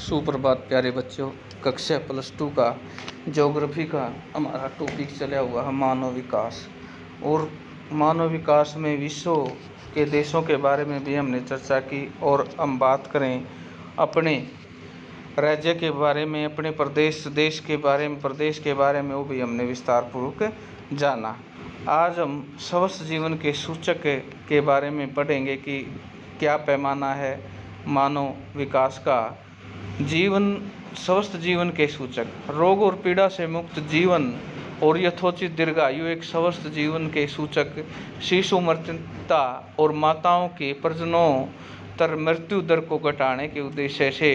सुप्रभात प्यारे बच्चों। कक्षा +2 का ज्योग्राफी का हमारा टॉपिक चला हुआ है मानव विकास। और मानव विकास में विश्व के देशों के बारे में भी हमने चर्चा की। और हम बात करें अपने राज्य के बारे में, अपने देश के बारे में वो भी हमने विस्तार पूर्वक जाना। आज हम स्वस्थ जीवन के सूचक के बारे में पढ़ेंगे कि क्या पैमाना है मानव विकास का। स्वस्थ जीवन के सूचक, रोग और पीड़ा से मुक्त जीवन और यथोचित दीर्घायु एक स्वस्थ जीवन के सूचक शिशु मृत्युता और माताओं के प्रजननोत्तर मृत्यु दर को घटाने के उद्देश्य से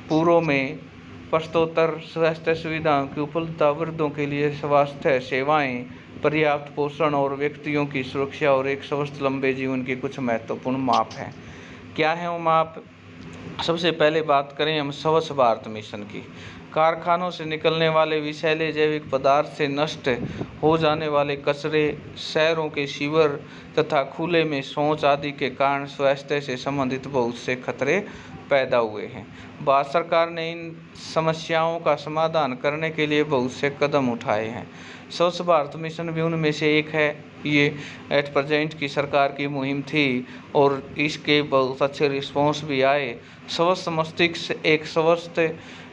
पूर्व में प्रश्नोत्तर स्वास्थ्य सुविधाओं की उपलब्धता, वृद्धों के लिए स्वास्थ्य सेवाएं, पर्याप्त पोषण और व्यक्तियों की सुरक्षा और एक स्वस्थ लंबे जीवन के कुछ महत्वपूर्ण माप हैं। क्या है वो माप? सबसे पहले बात करें हम स्वच्छ भारत मिशन की। कारखानों से निकलने वाले विषैले जैविक पदार्थ से नष्ट हो जाने वाले कचरे, शहरों के सीवर तथा खुले में शौच आदि के कारण स्वास्थ्य से संबंधित बहुत से खतरे पैदा हुए हैं। भारत सरकार ने इन समस्याओं का समाधान करने के लिए बहुत से कदम उठाए हैं। स्वच्छ भारत मिशन भी उनमें से एक है। ये एट प्रेजेंट की सरकार की मुहिम थी और इसके बहुत अच्छे रिस्पॉन्स भी आए। स्वस्थ मस्तिष्क एक स्वस्थ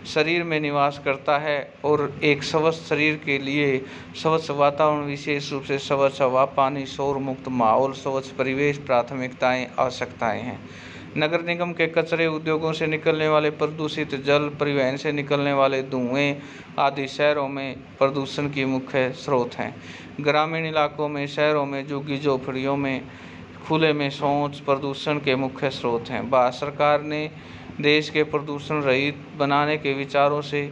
शरीर में निवास करता है और एक स्वस्थ शरीर के लिए स्वच्छ वातावरण, विशेष रूप से स्वच्छ हवा, पानी, शोर मुक्त माहौल, स्वच्छ परिवेश प्राथमिकताएं आवश्यकताएं हैं। नगर निगम के कचरे, उद्योगों से निकलने वाले प्रदूषित जल, परिवहन से निकलने वाले धुएं आदि शहरों में प्रदूषण की मुख्य स्रोत हैं। ग्रामीण इलाकों में, शहरों में, झुग्गी झोपड़ियों में खुले में शौच प्रदूषण के मुख्य स्रोत हैं। भारत सरकार ने देश के प्रदूषण रहित बनाने के विचारों से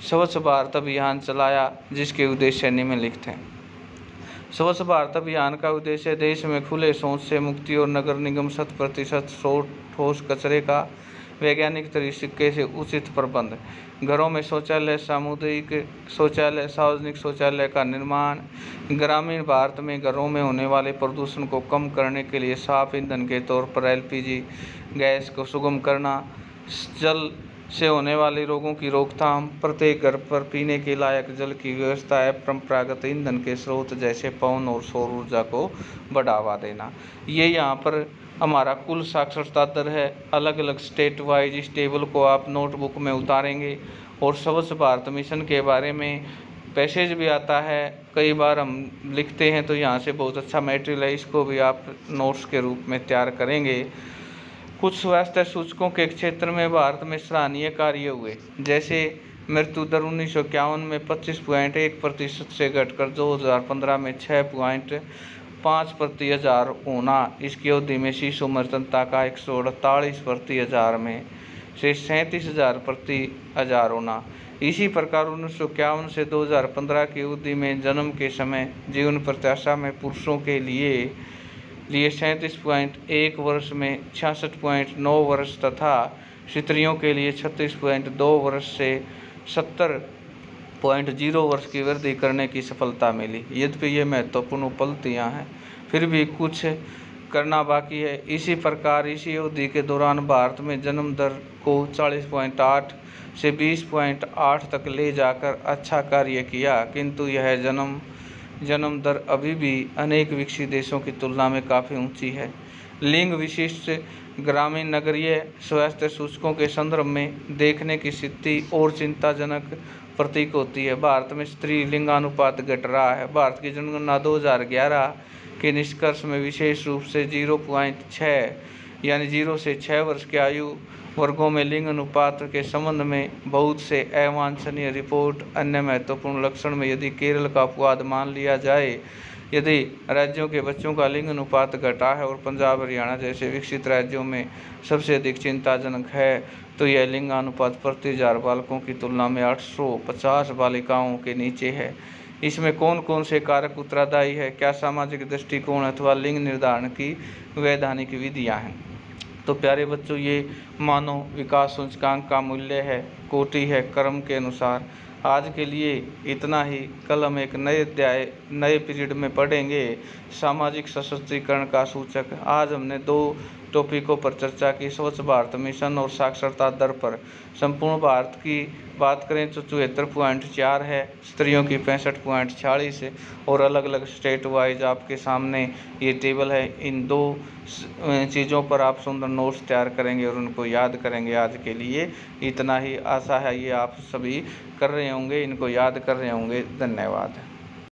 स्वच्छ भारत अभियान चलाया, जिसके उद्देश्य निम्नलिखित हैं। स्वच्छ भारत अभियान का उद्देश्य देश में खुले शौच से मुक्ति और नगर निगम 100% ठोस कचरे का वैज्ञानिक तरीके से उचित प्रबंध, घरों में शौचालय, सामुदायिक शौचालय, सार्वजनिक शौचालय का निर्माण, ग्रामीण भारत में घरों में होने वाले प्रदूषण को कम करने के लिए साफ ईंधन के तौर पर LPG गैस को सुगम करना, जल से होने वाले रोगों की रोकथाम, प्रत्येक घर पर पीने के लायक जल की व्यवस्था है, परंपरागत ईंधन के स्रोत जैसे पवन और सौर ऊर्जा को बढ़ावा देना। ये यहाँ पर हमारा कुल साक्षरता दर है। अलग अलग स्टेट वाइज इस टेबल को आप नोटबुक में उतारेंगे। और स्वच्छ भारत मिशन के बारे में पैसेज भी आता है, कई बार हम लिखते हैं तो यहाँ से बहुत अच्छा मटेरियल है, इसको भी आप नोट्स के रूप में तैयार करेंगे। कुछ स्वास्थ्य सूचकों के क्षेत्र में भारत में सराहनीय कार्य हुए, जैसे मृत्यु दर 1951 में 25.1% से घटकर 2015 में 6.5 प्रति हजार होना। इसकी अवधि में शिशु मृत्युता का 148 प्रति हजार में से 37,000 प्रति हजार होना। इसी प्रकार 1951 से 2015 की अवधि में जन्म के समय जीवन प्रत्याशा में पुरुषों के लिए 37.1 वर्ष में 66.9 वर्ष तथा स्त्रियों के लिए 36.2 वर्ष से 70.0 वर्ष की वृद्धि करने की सफलता मिली। यद्यपि ये महत्वपूर्ण उपलब्धियां हैं, फिर भी कुछ करना बाकी है। इसी प्रकार इसी अवधि के दौरान भारत में जन्म दर को 40.8 से 20.8 तक ले जाकर अच्छा कार्य किया, किंतु यह जन्म दर अभी भी अनेक विकसित देशों की तुलना में काफ़ी ऊंची है। लिंग विशिष्ट ग्रामीण नगरीय स्वास्थ्य सूचकों के संदर्भ में देखने की स्थिति और चिंताजनक प्रतीक होती है। भारत में स्त्री लिंगानुपात घट रहा है। भारत की जनगणना 2011 के निष्कर्ष में विशेष रूप से 0.6 यानी 0 से 6 वर्ष के आयु वर्गों में लिंग अनुपात के संबंध में बहुत से अवांछनीय रिपोर्ट। अन्य महत्वपूर्ण लक्षण में यदि केरल का अपवाद मान लिया जाए, यदि राज्यों के बच्चों का लिंग अनुपात घटा है और पंजाब, हरियाणा जैसे विकसित राज्यों में सबसे अधिक चिंताजनक है, तो यह लिंगानुपात प्रति 1000 बालकों की तुलना में 850 बालिकाओं के नीचे है। इसमें कौन कौन से कारक उत्तरदायी है? क्या सामाजिक दृष्टिकोण अथवा लिंग निर्धारण की वैधानिक विधियाँ हैं? तो प्यारे बच्चों, ये मानव विकास सूचकांक का मूल्य है, कोटि है, क्रम के अनुसार आज के लिए इतना ही। कल हम एक नए अध्याय नए पीरियड में पढ़ेंगे, सामाजिक सशक्तिकरण का सूचक। आज हमने 2 टॉपिकों पर चर्चा की, स्वच्छ भारत मिशन और साक्षरता दर पर। संपूर्ण भारत की बात करें तो 74.4 है, स्त्रियों की 65.46 है, और अलग अलग स्टेट वाइज आपके सामने ये टेबल है। इन 2 चीज़ों पर आप सुंदर नोट्स तैयार करेंगे और उनको याद करेंगे। आज के लिए इतना ही। आशा है ये आप सभी कर रहे होंगे, इनको याद कर रहे होंगे। धन्यवाद।